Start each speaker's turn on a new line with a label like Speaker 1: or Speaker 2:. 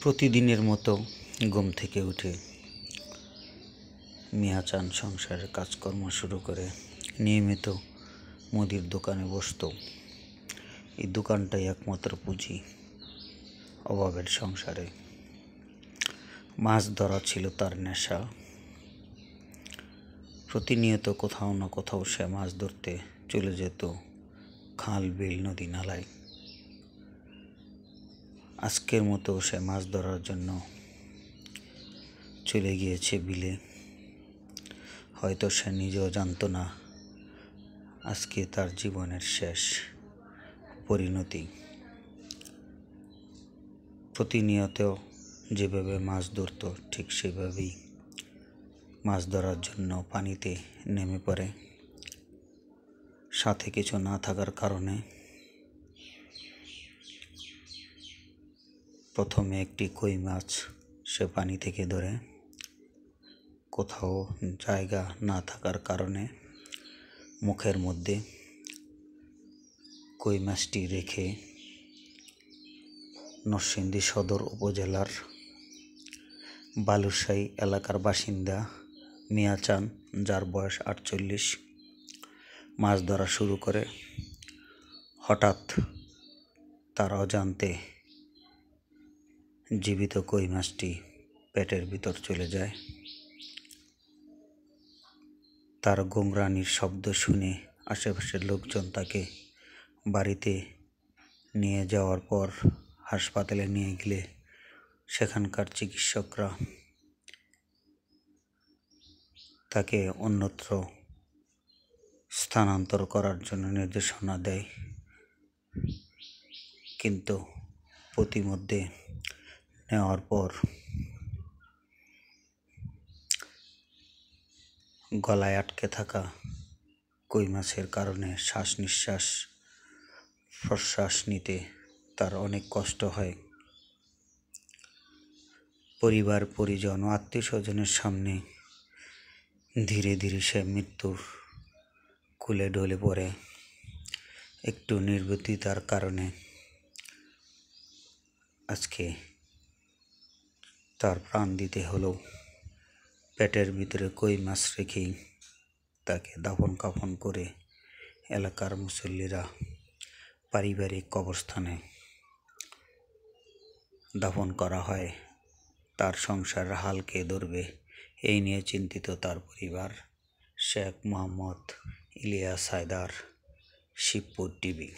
Speaker 1: প্রতিদিনের মতো ঘুম থেকে উঠে মিয়াচান সংসারের কাজকর্ম শুরু করে নিয়মিত মুদির দোকানে বসত। এই দোকানটাই একমাত্র পুঁজি অভাবের সংসারে। মাছ ধরা ছিল তার নেশা। প্রতিনিয়ত কোথাও না কোথাও সে মাছ ধরতে চলে যেত খাল, বিল, নদী, নালায়। আজকের মতো সে মাছ ধরার জন্য চলে গিয়েছে বিলে। হয়তো সে নিজেও জানতো না আজকে তার জীবনের শেষ পরিণতি। প্রতিনিয়ত যেভাবে মাছ ধরত ঠিক সেভাবেই মাছ ধরার জন্য পানিতে নেমে পড়ে। সাথে কিছু না থাকার কারণে প্রথমে একটি কই মাছ সে পানি থেকে ধরে, কোথাও জায়গা না থাকার কারণে মুখের মধ্যে কই মাছটি রেখে নরসিংদী সদর উপজেলার বালুরশাহী এলাকার বাসিন্দা মিয়াচান, যার বয়স 48, মাছ ধরা শুরু করে। হঠাৎ তার অজান্তে জীবিত কই মাছটি পেটের ভিতর চলে যায়। তার গোংরানির শব্দ শুনে আশেপাশের লোকজন তাকে বাড়িতে নিয়ে যাওয়ার পর হাসপাতালে নিয়ে গেলে সেখানকার চিকিৎসকরা তাকে অন্যত্র স্থানান্তর করার জন্য নির্দেশনা দেয়, কিন্তু প্রতিমধ্যে নেওয়ার পর গলায় আটকে থাকা কই মাছের কারণে শ্বাস নিঃশ্বাস প্রশ্বাস নিতে তার অনেক কষ্ট হয়। পরিবার, পরিজন ও আত্মীয় স্বজনের সামনে ধীরে ধীরে সে মৃত্যুর কুলে ঢলে পড়ে। একটু নির্বুদ্ধিতার কারণে আজকে তার প্রাণ দিতে হলো। পেটের ভিতরে কই মাছ রেখেই তাকে দাফন কাফন করে এলাকার মুসল্লিরা পারিবারিক কবরস্থানে দাফন করা হয়। তার সংসারের হাল কে ধরবে, এই নিয়ে চিন্তিত তার পরিবার। শেখ মোহাম্মদ ইলিয়াস হায়দার, শিবপুর টিভি।